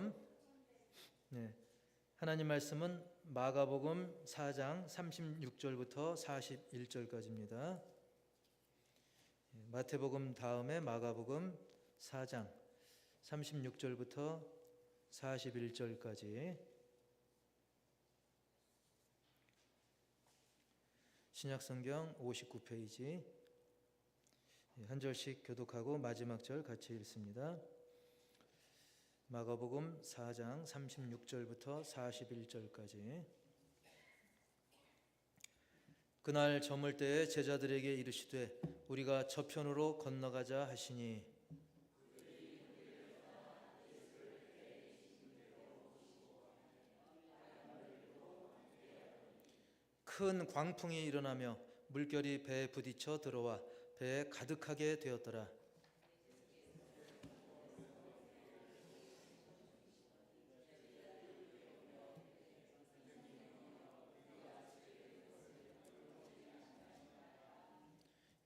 마가복음, 네, 하나님 말씀은 마가복음 4장 36절부터 41절까지입니다. 마태복음 다음에 마가복음 4장 36절부터 41절까지 신약성경 59페이지 한 절씩 교독하고 마지막 절 같이 읽습니다. 마가복음 4장 36절부터 41절까지. 그날 저물 때에 제자들에게 이르시되 우리가 저편으로 건너가자 하시니 큰 광풍이 일어나며 물결이 배에 부딪혀 들어와 배에 가득하게 되었더라.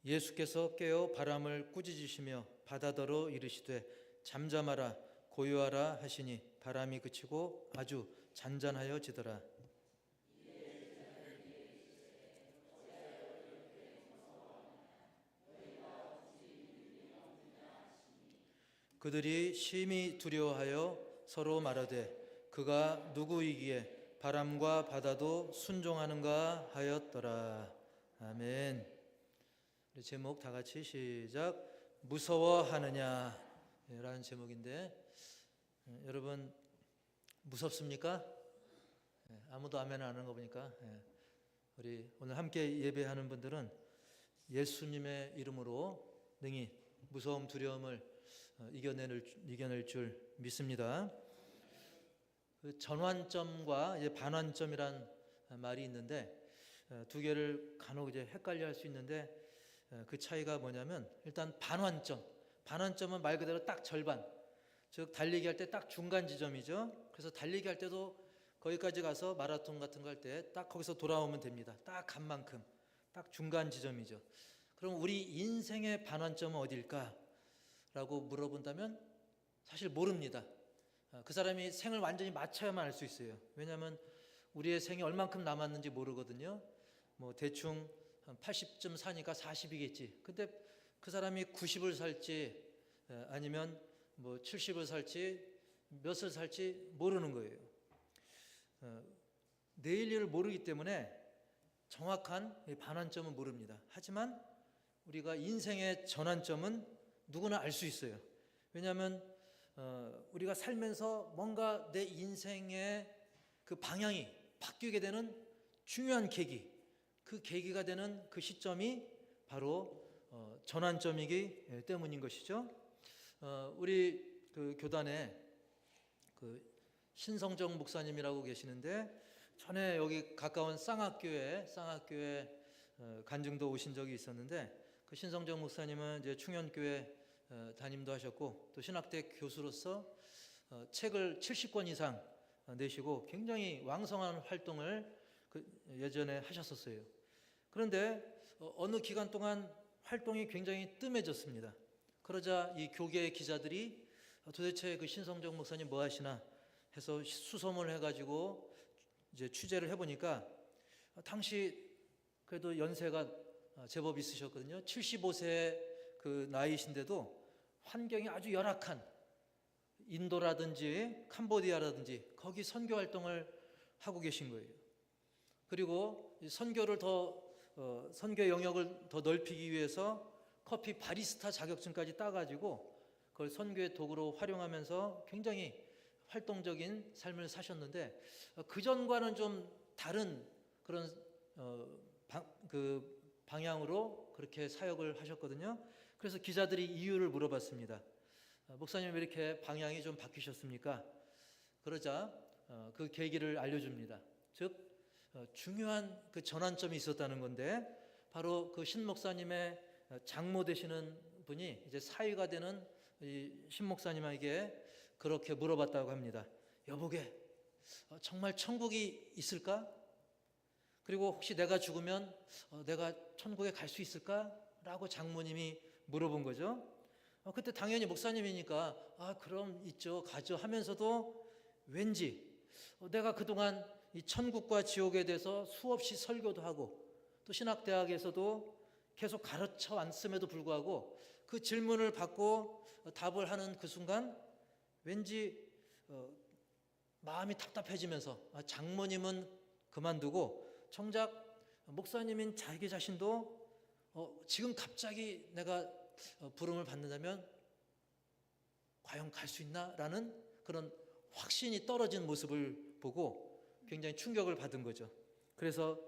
예수께서 깨어 바람을 꾸짖으시며 바다더러 이르시되 잠잠하라 고요하라 하시니 바람이 그치고 아주 잔잔하여지더라. 그들이 심히 두려워하여 서로 말하되 그가 누구이기에 바람과 바다도 순종하는가 하였더라. 아멘. 제목 다 같이 시작. 무서워하느냐 라는 제목인데 여러분 무섭습니까? 아무도 아멘 안 하는 거 보니까 우리 오늘 함께 예배하는 분들은 예수님의 이름으로 능히 무서움 두려움을 이겨낼 줄 믿습니다. 그 전환점과 이제 반환점이란 말이 있는데 두 개를 간혹 이제 헷갈려 할 수 있는데 그 차이가 뭐냐면 일단 반환점은 말 그대로 딱 절반, 즉 달리기 할 때 딱 중간 지점이죠. 그래서 달리기 할 때도 거기까지 가서 마라톤 같은 거 할 때 딱 거기서 돌아오면 됩니다. 딱 간 만큼 딱 중간 지점이죠. 그럼 우리 인생의 반환점은 어디일까? 라고 물어본다면 사실 모릅니다. 그 사람이 생을 완전히 마쳐야만 알 수 있어요. 왜냐하면 우리의 생이 얼만큼 남았는지 모르거든요. 뭐 대충 한 80쯤 사니까 40이겠지. 근데 그 사람이 90을 살지 아니면 뭐 70을 살지 몇을 살지 모르는 거예요. 내일 일을 모르기 때문에 정확한 반환점은 모릅니다. 하지만 우리가 인생의 전환점은 누구나 알 수 있어요. 왜냐하면 우리가 살면서 뭔가 내 인생의 그 방향이 바뀌게 되는 중요한 계기, 그 계기가 되는 그 시점이 바로 전환점이기 때문인 것이죠. 우리 그 교단에 그 신성정 목사님이라고 계시는데 전에 여기 가까운 쌍학교에 간증도 오신 적이 있었는데 그 신성정 목사님은 이제 충현교회 담임도 하셨고 또 신학대 교수로서 책을 70권 이상 내시고 굉장히 왕성한 활동을 예전에 하셨었어요. 그런데 어느 기간 동안 활동이 굉장히 뜸해졌습니다. 그러자 이 교계 기자들이 도대체 그 신성정 목사님 뭐 하시나 해서 수소문을 해가지고 이제 취재를 해보니까 당시 그래도 연세가 제법 있으셨거든요. 75세 그 나이신데도 환경이 아주 열악한 인도라든지 캄보디아라든지 거기 선교 활동을 하고 계신 거예요. 그리고 선교를 선교 영역을 더 넓히기 위해서 커피 바리스타 자격증까지 따가지고 그걸 선교의 도구로 활용하면서 굉장히 활동적인 삶을 사셨는데 그 전과는 좀 다른 그런 그 방향으로 그렇게 사역을 하셨거든요. 그래서 기자들이 이유를 물어봤습니다. 목사님 왜 이렇게 방향이 좀 바뀌셨습니까? 그러자 그 계기를 알려줍니다. 즉 중요한 그 전환점이 있었다는 건데 바로 그 신 목사님의 장모 되시는 분이 이제 사위가 되는 이 신 목사님에게 그렇게 물어봤다고 합니다. 여보게 정말 천국이 있을까? 그리고 혹시 내가 죽으면 내가 천국에 갈 수 있을까? 라고 장모님이 물어본 거죠. 그때 당연히 목사님이니까 그럼 있죠 가죠 하면서도 왠지 내가 그동안 이 천국과 지옥에 대해서 수없이 설교도 하고 또 신학대학에서도 계속 가르쳐 왔음에도 불구하고 그 질문을 받고 답을 하는 그 순간 왠지 마음이 답답해지면서 장모님은 그만두고 정작 목사님인 자기 자신도 지금 갑자기 내가 부름을 받는다면 과연 갈 수 있나? 라는 그런 확신이 떨어진 모습을 보고 굉장히 충격을 받은 거죠. 그래서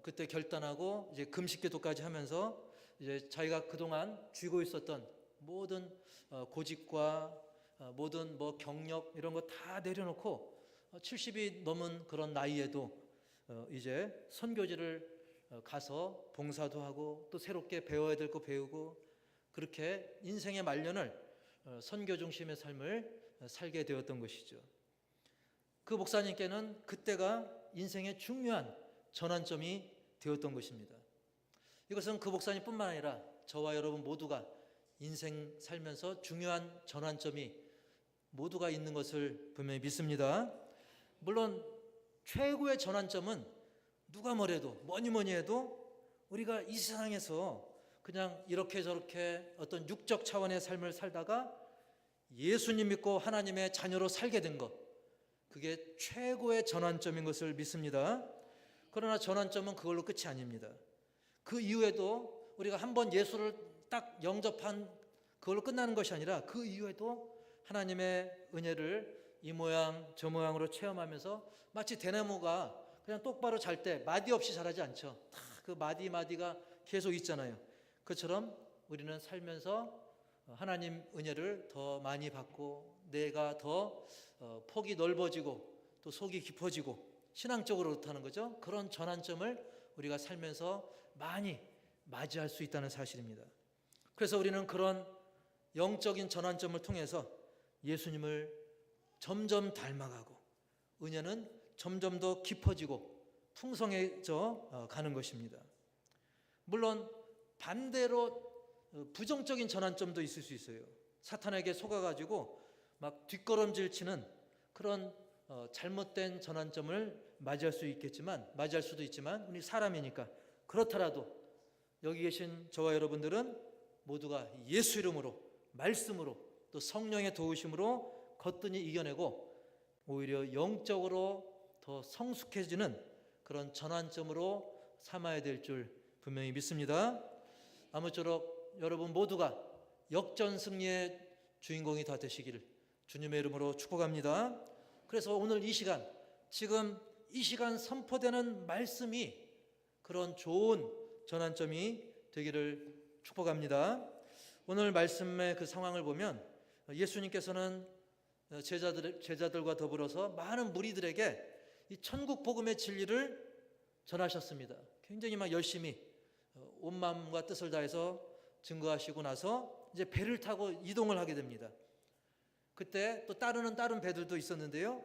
그때 결단하고 이제 금식기도까지 하면서 이제 자기가 그동안 쥐고 있었던 모든 고집과 모든 뭐 경력 이런 거 다 내려놓고 70이 넘은 그런 나이에도 이제 선교지를 가서 봉사도 하고 또 새롭게 배워야 될 거 배우고 그렇게 인생의 말년을 선교 중심의 삶을 살게 되었던 것이죠. 그 목사님께는 그때가 인생의 중요한 전환점이 되었던 것입니다. 이것은 그 목사님뿐만 아니라 저와 여러분 모두가 인생 살면서 중요한 전환점이 모두가 있는 것을 분명히 믿습니다. 물론 최고의 전환점은 누가 뭐래도 뭐니 해도 우리가 이 세상에서 그냥 이렇게 저렇게 어떤 육적 차원의 삶을 살다가 예수님 믿고 하나님의 자녀로 살게 된 것, 그게 최고의 전환점인 것을 믿습니다. 그러나 전환점은 그걸로 끝이 아닙니다. 그 이후에도 우리가 한번 예수를 딱 영접한 그걸로 끝나는 것이 아니라 그 이후에도 하나님의 은혜를 이 모양 저 모양으로 체험하면서 마치 대나무가 그냥 똑바로 잘 때 마디 없이 자라지 않죠. 다 그 마디가 계속 있잖아요. 그처럼 우리는 살면서 하나님 은혜를 더 많이 받고 내가 더 폭이 넓어지고 또 속이 깊어지고 신앙적으로 그렇다는 거죠. 그런 전환점을 우리가 살면서 많이 맞이할 수 있다는 사실입니다. 그래서 우리는 그런 영적인 전환점을 통해서 예수님을 점점 닮아가고 은혜는 점점 더 깊어지고 풍성해져 가는 것입니다. 물론 반대로 부정적인 전환점도 있을 수 있어요. 사탄에게 속아가지고 막 뒷걸음질 치는 그런 잘못된 전환점을 맞이할 수도 있지만 우리 사람이니까 그렇더라도 여기 계신 저와 여러분들은 모두가 예수 이름으로 말씀으로 또 성령의 도우심으로 거뜬히 이겨내고 오히려 영적으로 더 성숙해지는 그런 전환점으로 삼아야 될 줄 분명히 믿습니다. 아무쪼록 여러분 모두가 역전승리의 주인공이 다 되시기를 주님의 이름으로 축복합니다. 그래서 오늘 이 시간, 지금 이 시간 선포되는 말씀이 그런 좋은 전환점이 되기를 축복합니다. 오늘 말씀의 그 상황을 보면 예수님께서는 제자들과 더불어서 많은 무리들에게 이 천국 복음의 진리를 전하셨습니다. 굉장히 막 열심히 온 마음과 뜻을 다해서 증거하시고 나서 이제 배를 타고 이동을 하게 됩니다. 그때 또 따르는 다른 배들도 있었는데요.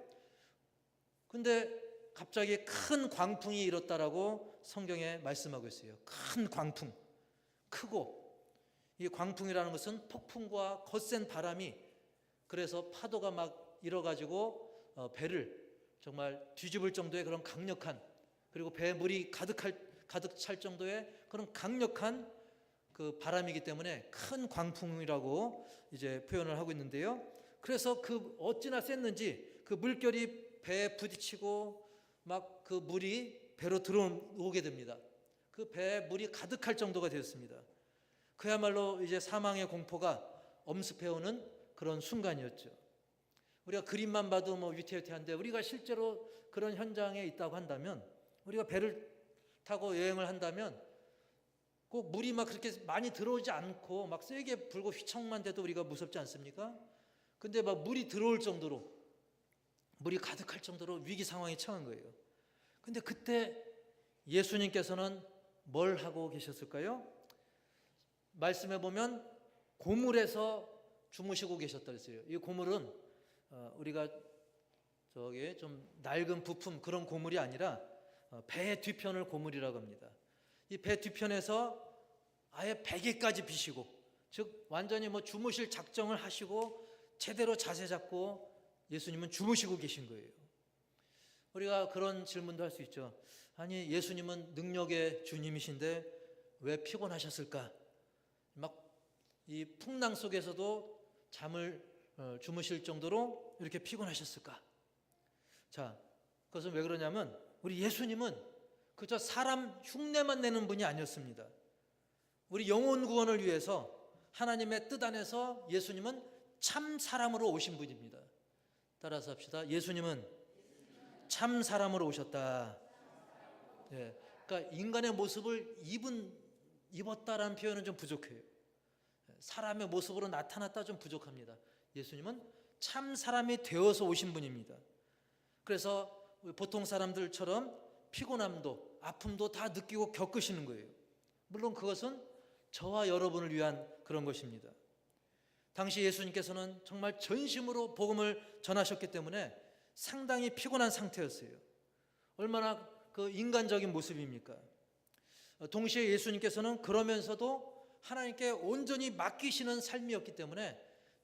근데 갑자기 큰 광풍이 일었다라고 성경에 말씀하고 있어요. 큰 광풍, 크고 이 광풍이라는 것은 폭풍과 거센 바람이 그래서 파도가 막 일어가지고 배를 정말 뒤집을 정도의 그런 강력한 그리고 배에 물이 가득 찰 정도의 그런 강력한 그 바람이기 때문에 큰 광풍이라고 이제 표현을 하고 있는데요. 그래서 그 어찌나 셌는지 그 물결이 배에 부딪히고 막 그 물이 배로 들어오게 됩니다. 그 배에 물이 가득할 정도가 되었습니다. 그야말로 이제 사망의 공포가 엄습해오는 그런 순간이었죠. 우리가 그림만 봐도 뭐 위태위태한데 우리가 실제로 그런 현장에 있다고 한다면 우리가 배를 타고 여행을 한다면 꼭 물이 막 그렇게 많이 들어오지 않고 막 세게 불고 휘청만 돼도 우리가 무섭지 않습니까? 근데 막 물이 들어올 정도로 물이 가득할 정도로 위기 상황에 처한 거예요. 근데 그때 예수님께서는 뭘 하고 계셨을까요? 말씀해 보면 고물에서 주무시고 계셨다 그랬어요. 이 고물은 우리가 저기 좀 낡은 부품 그런 고물이 아니라 배 뒤편을 고물이라고 합니다. 이 배 뒤편에서 아예 베개까지 비시고 즉 완전히 뭐 주무실 작정을 하시고 제대로 자세 잡고 예수님은 주무시고 계신 거예요. 우리가 그런 질문도 할 수 있죠. 아니, 예수님은 능력의 주님이신데 왜 피곤하셨을까? 막 이 풍랑 속에서도 잠을 주무실 정도로 이렇게 피곤하셨을까? 자, 그것은 왜 그러냐면 우리 예수님은 그저 사람 흉내만 내는 분이 아니었습니다. 우리 영혼 구원을 위해서 하나님의 뜻 안에서 예수님은 참 사람으로 오신 분입니다. 따라서 합시다. 예수님은 참 사람으로 오셨다. 예, 그러니까 인간의 모습을 입었다라는 표현은 좀 부족해요. 사람의 모습으로 나타났다 좀 부족합니다. 예수님은 참 사람이 되어서 오신 분입니다. 그래서 보통 사람들처럼 피곤함도 아픔도 다 느끼고 겪으시는 거예요. 물론 그것은 저와 여러분을 위한 그런 것입니다. 당시 예수님께서는 정말 전심으로 복음을 전하셨기 때문에 상당히 피곤한 상태였어요. 얼마나 그 인간적인 모습입니까? 동시에 예수님께서는 그러면서도 하나님께 온전히 맡기시는 삶이었기 때문에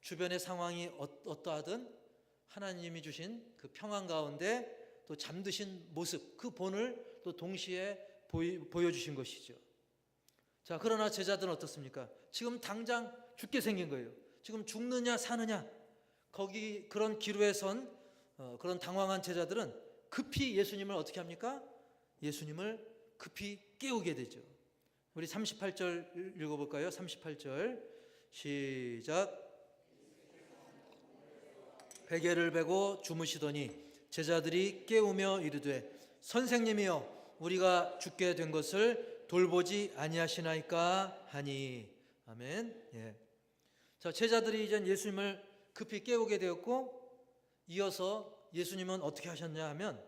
주변의 상황이 어떠하든 하나님이 주신 그 평안 가운데 또 잠드신 모습, 그 본을 또 동시에 보여주신 것이죠. 자, 그러나 제자들은 어떻습니까? 지금 당장 죽게 생긴 거예요. 지금 죽느냐 사느냐, 거기 그런 기로에 선 그런 당황한 제자들은 급히 예수님을 어떻게 합니까? 예수님을 급히 깨우게 되죠. 우리 38절 읽어볼까요? 38절 시작. 베개를 베고 주무시더니 제자들이 깨우며 이르되 선생님이여 우리가 죽게 된 것을 돌보지 아니하시나이까 하니. 아멘. 예. 자, 제자들이 이제 예수님을 급히 깨우게 되었고 이어서 예수님은 어떻게 하셨냐 하면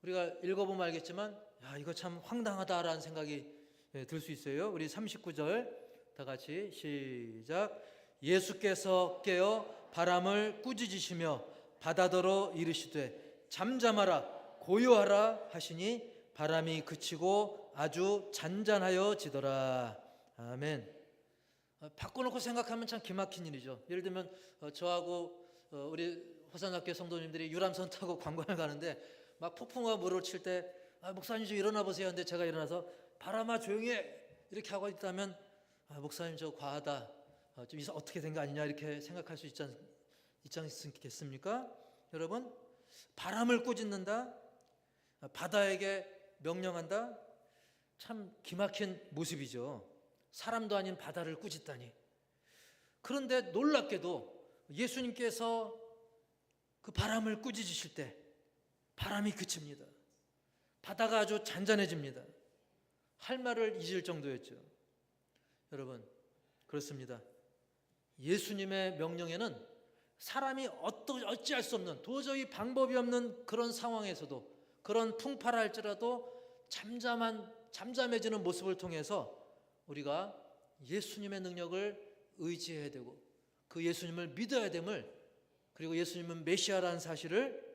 우리가 읽어보면 알겠지만 야, 이거 참 황당하다라는 생각이 들 수 있어요. 우리 39절 다 같이 시작. 예수께서 깨어 바람을 꾸짖으시며 바다더러 이르시되 잠잠하라 고요하라 하시니 바람이 그치고 아주 잔잔하여지더라. 아멘. 바꿔놓고 생각하면 참 기막힌 일이죠. 예를 들면 저하고 우리 호산학교 성도님들이 유람선 타고 관광을 가는데 막 폭풍과 물을 칠 때 목사님 좀 일어나 보세요 하는데 제가 일어나서 바람아 조용히 해 이렇게 하고 있다면 목사님 저 과하다, 좀 어떻게 된 거 아니냐 이렇게 생각할 수 있지 않겠습니까? 여러분, 바람을 꾸짖는다, 바다에게 명령한다, 참 기막힌 모습이죠. 사람도 아닌 바다를 꾸짖다니. 그런데 놀랍게도 예수님께서 그 바람을 꾸짖으실 때 바람이 그칩니다. 바다가 아주 잔잔해집니다. 할 말을 잊을 정도였죠. 여러분, 그렇습니다. 예수님의 명령에는 사람이 어찌할 수 없는, 도저히 방법이 없는 그런 상황에서도, 그런 풍파랄지라도 잠잠해지는 모습을 통해서 우리가 예수님의 능력을 의지해야 되고 그 예수님을 믿어야 됨을, 그리고 예수님은 메시아라는 사실을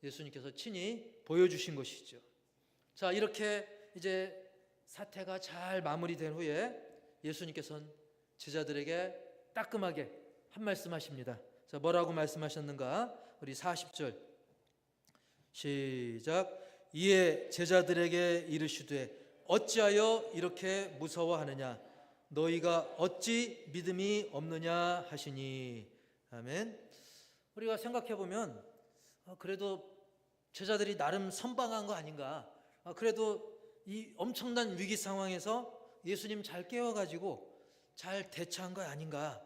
예수님께서 친히 보여주신 것이죠. 자, 이렇게 이제 사태가 잘 마무리된 후에 예수님께서는 제자들에게 따끔하게 한 말씀 하십니다. 자, 뭐라고 말씀하셨는가? 우리 40절 시작. 이에 제자들에게 이르시되 어찌하여 이렇게 무서워하느냐? 너희가 어찌 믿음이 없느냐 하시니. 아멘. 우리가 생각해 보면 그래도 제자들이 나름 선방한 거 아닌가? 그래도 이 엄청난 위기 상황에서 예수님 잘 깨워가지고 잘 대처한 거 아닌가?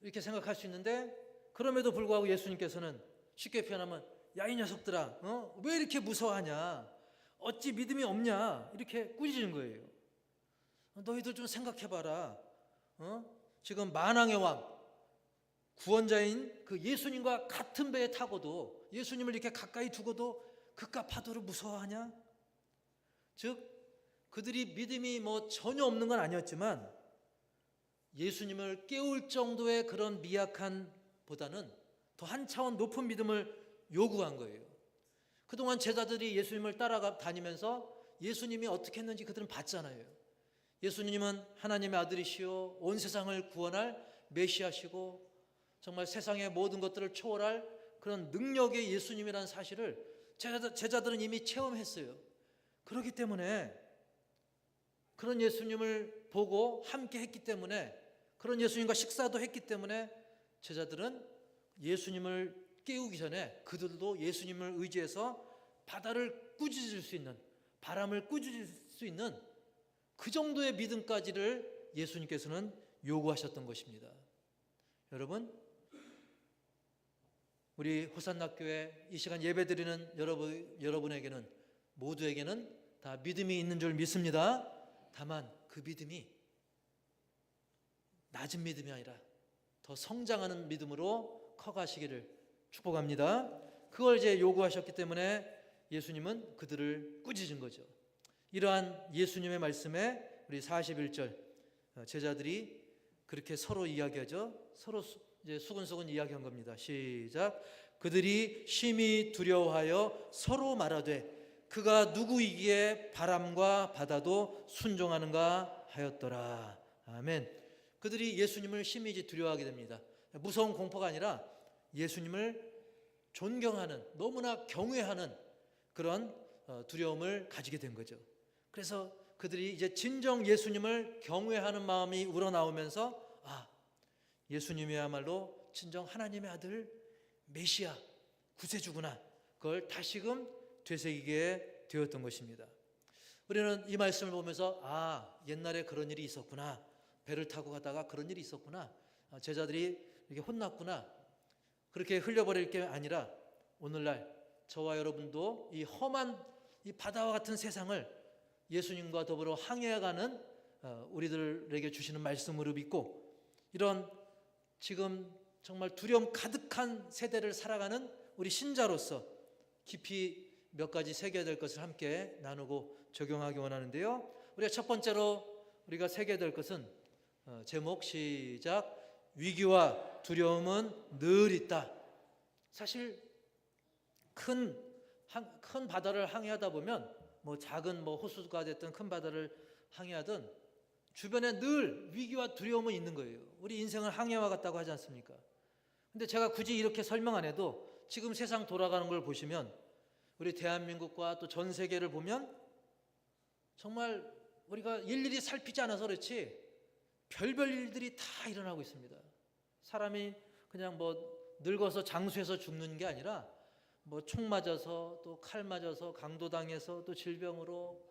이렇게 생각할 수 있는데, 그럼에도 불구하고 예수님께서는 쉽게 표현하면 야, 이 녀석들아, 왜 이렇게 무서워하냐? 어찌 믿음이 없냐? 이렇게 꾸짖는 거예요. 너희들 좀 생각해봐라. 지금 만왕의 왕, 구원자인 그 예수님과 같은 배에 타고도, 예수님을 이렇게 가까이 두고도 그깟 파도를 무서워하냐? 즉 그들이 믿음이 전혀 없는 건 아니었지만 예수님을 깨울 정도의 그런 미약한 보다는 더 한 차원 높은 믿음을 요구한 거예요. 그동안 제자들이 예수님을 따라다니면서 예수님이 어떻게 했는지 그들은 봤잖아요. 예수님은 하나님의 아들이시오, 온 세상을 구원할 메시아시고 정말 세상의 모든 것들을 초월할 그런 능력의 예수님이라는 사실을 제자들은 이미 체험했어요. 그렇기 때문에 그런 예수님을 보고 함께 했기 때문에, 그런 예수님과 식사도 했기 때문에 제자들은 예수님을 깨우기 전에 그들도 예수님을 의지해서 바다를 꾸짖을 수 있는, 바람을 꾸짖을 수 있는 그 정도의 믿음까지를 예수님께서는 요구하셨던 것입니다. 여러분, 우리 호산나교회 이 시간 예배드리는 여러분에게는, 모두에게는 다 믿음이 있는 줄 믿습니다. 다만 그 믿음이 낮은 믿음이 아니라 더 성장하는 믿음으로 커가시기를 축복합니다. 그걸 이제 요구하셨기 때문에 예수님은 그들을 꾸짖은 거죠. 이러한 예수님의 말씀에 우리 41절 제자들이 그렇게 서로 이야기하죠. 서로 이제 수근수근 이야기한 겁니다. 시작. 그들이 심히 두려워하여 서로 말하되 그가 누구이기에 바람과 바다도 순종하는가 하였더라. 아멘. 그들이 예수님을 심히 두려워하게 됩니다. 무서운 공포가 아니라 예수님을 존경하는, 너무나 경외하는 그런 두려움을 가지게 된 거죠. 그래서 그들이 이제 진정 예수님을 경외하는 마음이 우러나오면서 예수님이야말로 진정 하나님의 아들 메시아 구세주구나, 그걸 다시금 되새기게 되었던 것입니다. 우리는 이 말씀을 보면서 옛날에 그런 일이 있었구나, 배를 타고 가다가 그런 일이 있었구나, 제자들이 이렇게 혼났구나, 그렇게 흘려버릴 게 아니라 오늘날 저와 여러분도 이 험한 이 바다와 같은 세상을 예수님과 더불어 항해해가는 우리들에게 주시는 말씀으로 믿고, 이런 지금 정말 두려움 가득한 세대를 살아가는 우리 신자로서 깊이 몇 가지 새겨야 될 것을 함께 나누고 적용하기 원하는데요. 우리가 첫 번째로 우리가 새겨야 될 것은 제목 시작. 위기와 두려움은 늘 있다. 사실 큰 바다를 항해하다 보면 작은 호수가 됐든 큰 바다를 항해하든 주변에 늘 위기와 두려움은 있는 거예요. 우리 인생을 항해와 같다고 하지 않습니까? 근데 제가 굳이 이렇게 설명 안 해도 지금 세상 돌아가는 걸 보시면, 우리 대한민국과 또 전 세계를 보면 정말 우리가 일일이 살피지 않아서 그렇지 별별 일들이 다 일어나고 있습니다. 사람이 그냥 늙어서 장수해서 죽는 게 아니라 총 맞아서, 또 칼 맞아서, 강도당해서, 또 질병으로,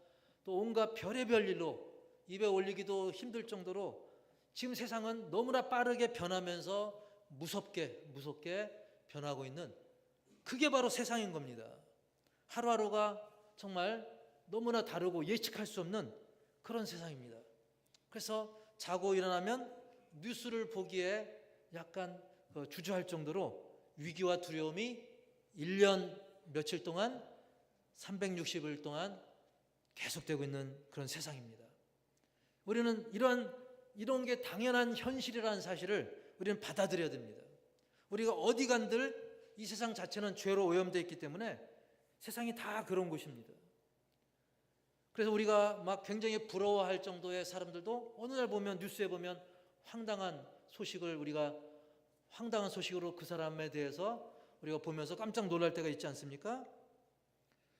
또 온갖 별의별 일로 입에 올리기도 힘들 정도로 지금 세상은 너무나 빠르게 변하면서 무섭게 변하고 있는, 그게 바로 세상인 겁니다. 하루하루가 정말 너무나 다르고 예측할 수 없는 그런 세상입니다. 그래서 자고 일어나면 뉴스를 보기에 약간 주저할 정도로 위기와 두려움이 1년 며칠 동안 360일 동안 계속되고 있는 그런 세상입니다. 우리는 이런 게 당연한 현실이라는 사실을 우리는 받아들여야 됩니다. 우리가 어디 간들 이 세상 자체는 죄로 오염되어 있기 때문에 세상이 다 그런 곳입니다. 그래서 우리가 굉장히 부러워할 정도의 사람들도 어느 날 보면, 뉴스에 보면 황당한 소식으로 그 사람에 대해서 우리가 보면서 깜짝 놀랄 때가 있지 않습니까?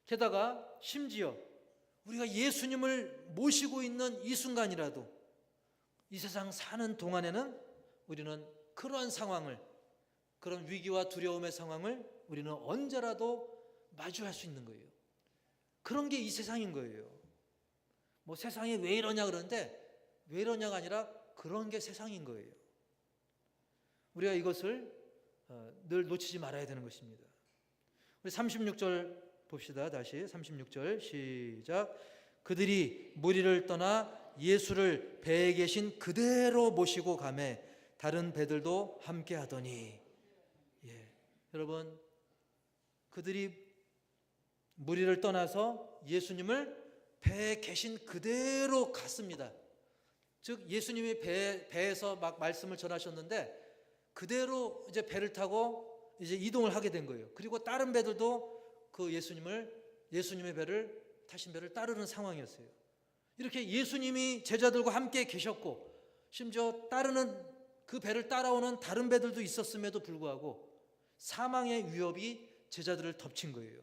게다가 심지어 우리가 예수님을 모시고 있는 이 순간이라도, 이 세상 사는 동안에는 우리는 그러한 상황을, 그런 위기와 두려움의 상황을 우리는 언제라도 마주할 수 있는 거예요. 그런 게 이 세상인 거예요. 세상이 왜 이러냐 그러는데, 왜 이러냐가 아니라 그런 게 세상인 거예요. 우리가 이것을 늘 놓치지 말아야 되는 것입니다. 우리 36절 봅시다. 다시 36절 시작. 그들이 무리를 떠나 예수를 배에 계신 그대로 모시고 가매 다른 배들도 함께 하더니. 여러분, 그들이 무리를 떠나서 예수님을 배에 계신 그대로 갔습니다. 즉 예수님이 배에서 말씀을 전하셨는데 그대로 이제 배를 타고 이제 이동을 하게 된 거예요. 그리고 다른 배들도 그 예수님의 배를 타신 배를 따르는 상황이었어요. 이렇게 예수님이 제자들과 함께 계셨고, 심지어 따르는 그 배를 따라오는 다른 배들도 있었음에도 불구하고 사망의 위협이 제자들을 덮친 거예요.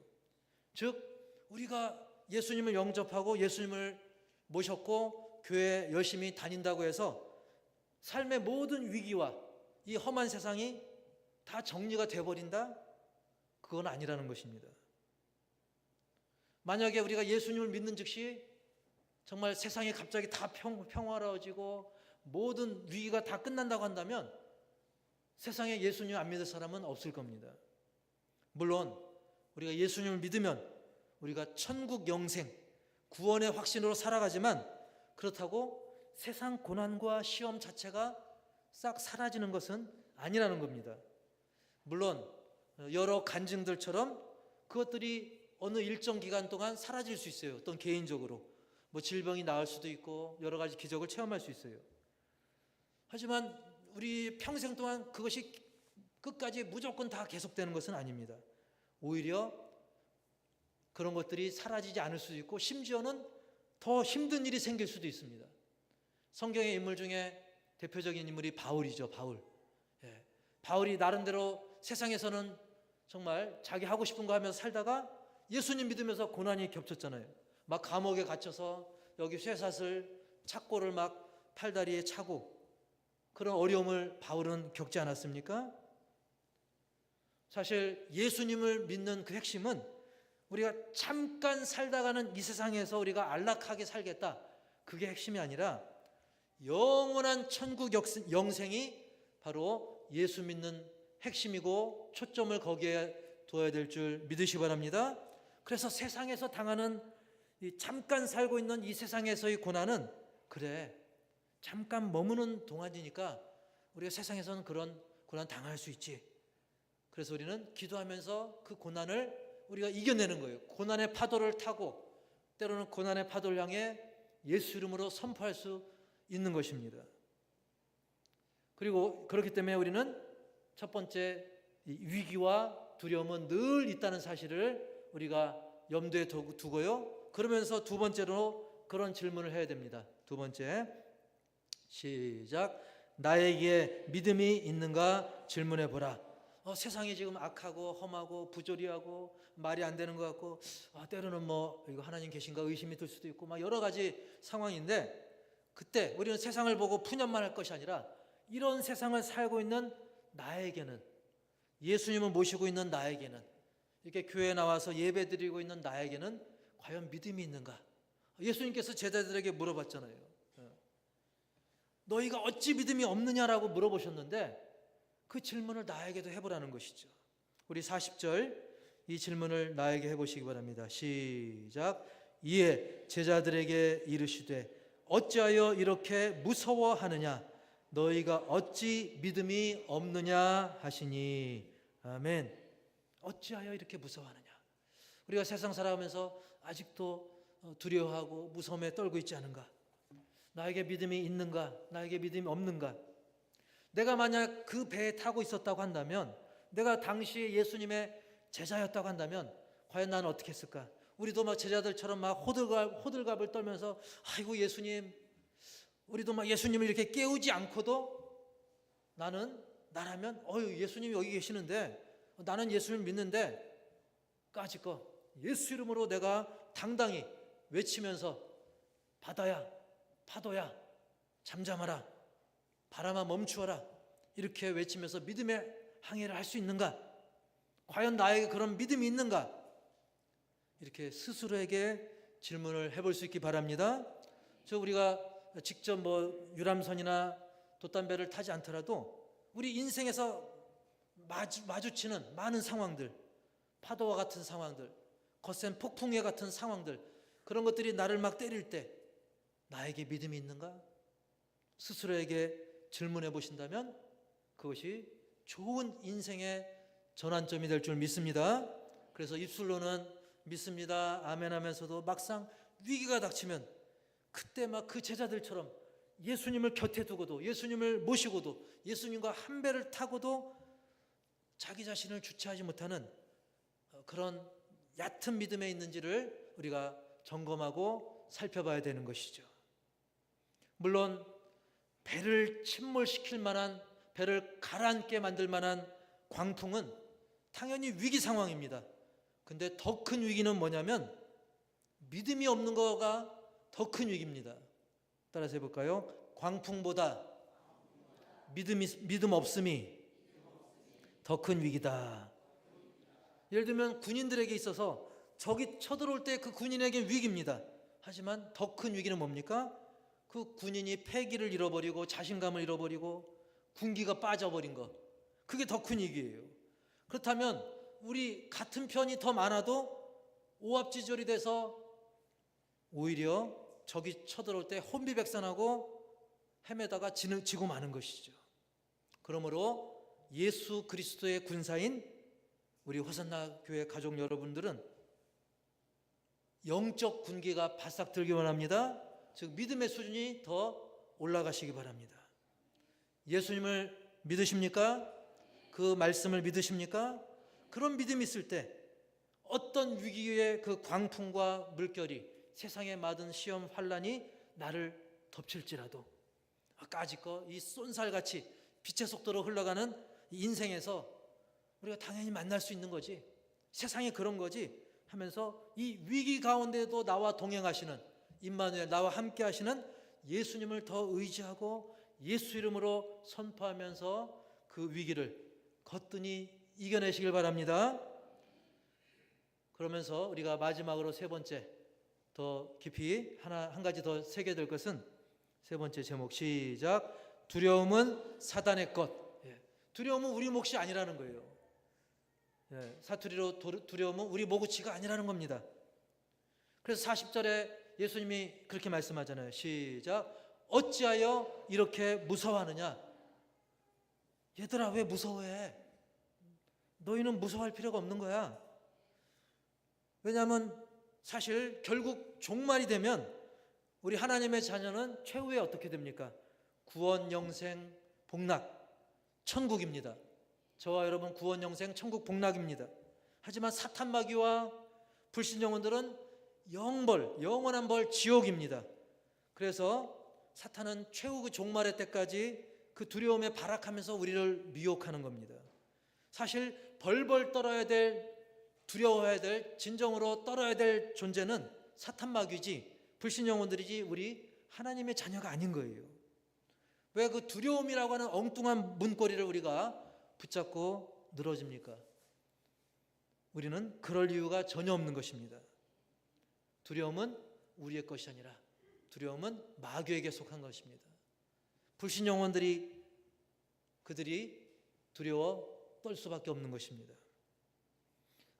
즉 우리가 예수님을 영접하고 예수님을 모셨고 교회 열심히 다닌다고 해서 삶의 모든 위기와 이 험한 세상이 다 정리가 돼버린다? 그건 아니라는 것입니다. 만약에 우리가 예수님을 믿는 즉시 정말 세상이 갑자기 다 평화로워지고 모든 위기가 다 끝난다고 한다면 세상에 예수님 안 믿을 사람은 없을 겁니다. 물론 우리가 예수님을 믿으면 우리가 천국 영생, 구원의 확신으로 살아가지만 그렇다고 세상 고난과 시험 자체가 싹 사라지는 것은 아니라는 겁니다. 물론 여러 간증들처럼 그것들이 어느 일정 기간 동안 사라질 수 있어요. 어떤 개인적으로 뭐 질병이 나을 수도 있고 여러 가지 기적을 체험할 수 있어요. 하지만 우리 평생 동안 그것이 끝까지 무조건 다 계속되는 것은 아닙니다. 오히려 그런 것들이 사라지지 않을 수도 있고 심지어는 더 힘든 일이 생길 수도 있습니다. 성경의 인물 중에 대표적인 인물이 바울이죠. 바울이 나름대로 세상에서는 정말 자기 하고 싶은 거 하면서 살다가 예수님 믿으면서 고난이 겹쳤잖아요. 막 감옥에 갇혀서 여기 쇠사슬 착고를 막 팔다리에 차고 그런 어려움을 바울은 겪지 않았습니까? 사실 예수님을 믿는 그 핵심은 우리가 잠깐 살다가는 이 세상에서 우리가 안락하게 살겠다, 그게 핵심이 아니라 영원한 천국 영생이 바로 예수 믿는 핵심이고 초점을 거기에 둬야 될 줄 믿으시기 바랍니다. 그래서 세상에서 당하는 잠깐 살고 있는 이 세상에서의 고난은 그래 잠깐 머무는 동안이니까 우리가 세상에서는 그런 고난 당할 수 있지. 그래서 우리는 기도하면서 그 고난을 우리가 이겨내는 거예요. 고난의 파도를 타고 때로는 고난의 파도를 향해 예수 이름으로 선포할 수 있는 것입니다. 그리고 그렇기 때문에 우리는 첫 번째 위기와 두려움은 늘 있다는 사실을 우리가 염두에 두고요. 그러면서 두 번째로 그런 질문을 해야 됩니다. 두 번째, 시작. 나에게 믿음이 있는가 질문해 보라. 세상이 지금 악하고 험하고 부조리하고 말이 안 되는 것 같고 때로는 뭐 이거 하나님 계신가 의심이 들 수도 있고 막 여러 가지 상황인데 그때 우리는 세상을 보고 푸념만 할 것이 아니라 이런 세상을 살고 있는 나에게는, 예수님을 모시고 있는 나에게는, 이렇게 교회에 나와서 예배드리고 있는 나에게는 과연 믿음이 있는가? 예수님께서 제자들에게 물어봤잖아요. 너희가 어찌 믿음이 없느냐라고 물어보셨는데 그 질문을 나에게도 해보라는 것이죠. 우리 40절 이 질문을 나에게 해보시기 바랍니다. 시작. 이에 제자들에게 이르시되 어찌하여 이렇게 무서워하느냐? 너희가 어찌 믿음이 없느냐 하시니. 아멘. 어찌하여 이렇게 무서워하느냐? 우리가 세상 살아가면서 아직도 두려워하고 무서움에 떨고 있지 않은가? 나에게 믿음이 있는가? 나에게 믿음이 없는가? 내가 만약 그 배에 타고 있었다고 한다면, 내가 당시에 예수님의 제자였다고 한다면 과연 나는 어떻게 했을까? 우리도 막 제자들처럼 막 호들갑을 떨면서 아이고 예수님, 우리도 막 예수님을 이렇게 깨우지 않고도 나라면 예수님이 여기 계시는데 나는 예수님을 믿는데 까짓거 예수 이름으로 내가 당당히 외치면서 바다야 파도야 잠잠하라, 바람아 멈추어라, 이렇게 외치면서 믿음의 항해를 할 수 있는가? 과연 나에게 그런 믿음이 있는가? 이렇게 스스로에게 질문을 해볼 수 있기 바랍니다. 우리가 직접 뭐 유람선이나 돛담배를 타지 않더라도 우리 인생에서 마주치는 많은 상황들, 파도와 같은 상황들, 거센 폭풍에 같은 상황들, 그런 것들이 나를 막 때릴 때 나에게 믿음이 있는가? 스스로에게 질문해 보신다면 그것이 좋은 인생의 전환점이 될 줄 믿습니다. 그래서 입술로는 믿습니다, 아멘 하면서도 막상 위기가 닥치면 그때 막 그 제자들처럼 예수님을 곁에 두고도, 예수님을 모시고도, 예수님과 한 배를 타고도 자기 자신을 주체하지 못하는 그런 얕은 믿음에 있는지를 우리가 점검하고 살펴봐야 되는 것이죠. 물론 배를 침몰시킬 만한 배를 가라앉게 만들 만한 광풍은 당연히 위기 상황입니다. 근데 더 큰 위기는 뭐냐면 믿음이 없는 거가 더 큰 위기입니다. 따라서 해볼까요? 광풍보다 믿음 없음이 더 큰 위기다. 예를 들면 군인들에게 있어서 적이 쳐들어올 때 그 군인에게 위기입니다. 하지만 더 큰 위기는 뭡니까? 그 군인이 패기를 잃어버리고 자신감을 잃어버리고 군기가 빠져버린 것, 그게 더 큰 위기예요. 그렇다면 우리 같은 편이 더 많아도 오합지졸이 돼서 오히려 적이 쳐들어올 때 혼비백산하고 헤매다가 지고 마는 것이죠. 그러므로 예수 그리스도의 군사인 우리 호산나 교회 가족 여러분들은 영적 군기가 바싹 들기만 합니다. 즉 믿음의 수준이 더 올라가시기 바랍니다. 예수님을 믿으십니까? 그 말씀을 믿으십니까? 그런 믿음이 있을 때 어떤 위기의 그 광풍과 물결이, 세상에 맞은 시험 환란이 나를 덮칠지라도 까짓거 이 쏜살같이 빛의 속도로 흘러가는 인생에서 우리가 당연히 만날 수 있는 거지, 세상이 그런 거지 하면서 이 위기 가운데도 나와 동행하시는 임마누엘, 나와 함께 하시는 예수님을 더 의지하고 예수 이름으로 선포하면서 그 위기를 거뜬히 이겨내시길 바랍니다. 그러면서 우리가 마지막으로 세 번째, 더 깊이 한 가지 더 새게 될 것은, 세 번째 제목 시작. 두려움은 사단의 것. 두려움은 우리 몫이 아니라는 거예요. 사투리로 두려움은 우리 모구치가 아니라는 겁니다. 그래서 40절에 예수님이 그렇게 말씀하잖아요. 시작. 어찌하여 이렇게 무서워하느냐? 얘들아, 왜 무서워해? 너희는 무서워할 필요가 없는 거야. 왜냐하면 사실 결국 종말이 되면 우리 하나님의 자녀는 최후에 어떻게 됩니까? 구원, 영생, 복락, 천국입니다. 저와 여러분 구원, 영생, 천국, 복락입니다. 하지만 사탄 마귀와 불신 영혼들은 영벌, 영원한 벌, 지옥입니다. 그래서 사탄은 최후 그 종말의 때까지 그 두려움에 발악하면서 우리를 미혹하는 겁니다. 사실 벌벌 떨어야 될, 두려워해야 될, 진정으로 떨어야 될 존재는 사탄 마귀지 불신 영혼들이지 우리 하나님의 자녀가 아닌 거예요. 왜 그 두려움이라고 하는 엉뚱한 문고리를 우리가 붙잡고 늘어집니까? 우리는 그럴 이유가 전혀 없는 것입니다. 두려움은 우리의 것이 아니라 두려움은 마귀에게 속한 것입니다. 불신 영혼들이 그들이 두려워 떨 수밖에 없는 것입니다.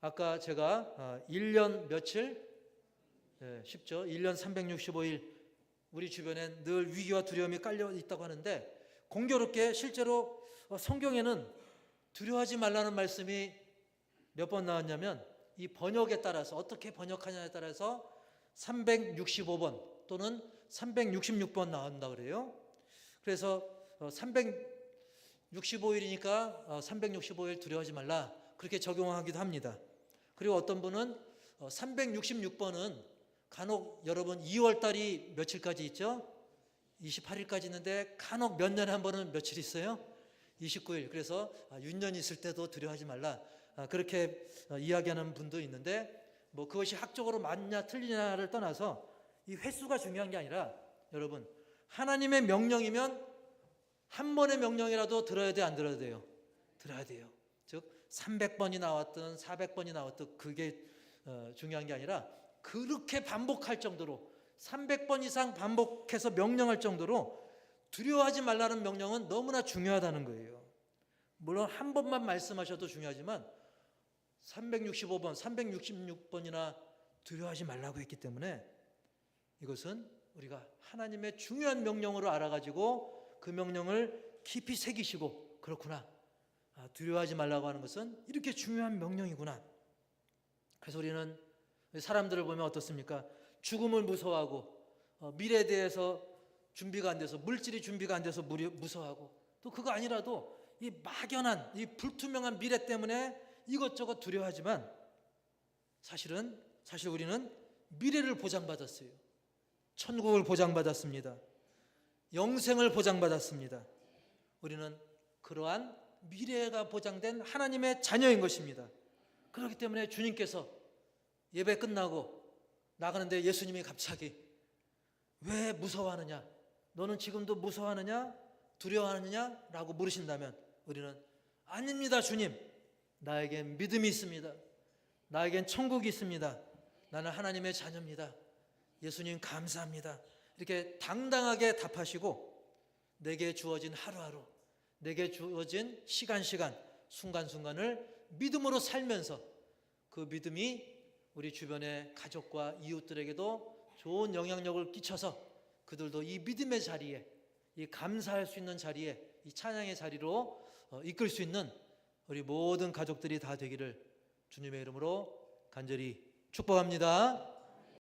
아까 제가 1년 며칠, 쉽죠? 1년 365일 우리 주변엔 늘 위기와 두려움이 깔려 있다고 하는데, 공교롭게 실제로 성경에는 두려워하지 말라는 말씀이 몇 번 나왔냐면, 이 번역에 따라서 어떻게 번역하냐에 따라서 365번 또는 366번 나온다 그래요. 그래서 365일이니까 365일 두려워하지 말라, 그렇게 적용하기도 합니다. 그리고 어떤 분은 366번은 간혹 여러분 2월 달이 며칠까지 있죠? 28일까지 있는데 간혹 몇 년에 한 번은 며칠 있어요? 29일. 그래서 6년 있을 때도 두려워하지 말라, 그렇게 이야기하는 분도 있는데, 뭐 그것이 학적으로 맞냐 틀리냐를 떠나서 이 횟수가 중요한 게 아니라, 여러분 하나님의 명령이면 한 번의 명령이라도 들어야 돼, 안 들어야 돼요? 들어야 돼요. 즉 300번이 나왔든 400번이 나왔든 그게 중요한 게 아니라, 그렇게 반복할 정도로 300번 이상 반복해서 명령할 정도로 두려워하지 말라는 명령은 너무나 중요하다는 거예요. 물론 한 번만 말씀하셔도 중요하지만 365번, 366번이나 두려워하지 말라고 했기 때문에 이것은 우리가 하나님의 중요한 명령으로 알아가지고 그 명령을 깊이 새기시고, 그렇구나, 두려워하지 말라고 하는 것은 이렇게 중요한 명령이구나. 그래서 우리는 사람들을 보면 어떻습니까? 죽음을 무서워하고, 미래에 대해서 준비가 안 돼서, 물질이 준비가 안 돼서 무서워하고, 또 그거 아니라도 이 막연한, 이 불투명한 미래 때문에 이것저것 두려워하지만, 사실 우리는 미래를 보장받았어요. 천국을 보장받았습니다. 영생을 보장받았습니다. 우리는 그러한 미래가 보장된 하나님의 자녀인 것입니다. 그렇기 때문에 주님께서 예배 끝나고 나가는데 예수님이 갑자기 왜 무서워하느냐? 너는 지금도 무서워하느냐? 두려워하느냐? 라고 물으신다면 우리는 아닙니다, 주님. 나에겐 믿음이 있습니다. 나에겐 천국이 있습니다. 나는 하나님의 자녀입니다. 예수님 감사합니다. 이렇게 당당하게 답하시고 내게 주어진 하루하루, 내게 주어진 시간, 순간순간을 믿음으로 살면서 그 믿음이 우리 주변의 가족과 이웃들에게도 좋은 영향력을 끼쳐서 그들도 이 믿음의 자리에, 이 감사할 수 있는 자리에, 이 찬양의 자리로 이끌 수 있는 우리 모든 가족들이 다 되기를 주님의 이름으로 간절히 축복합니다.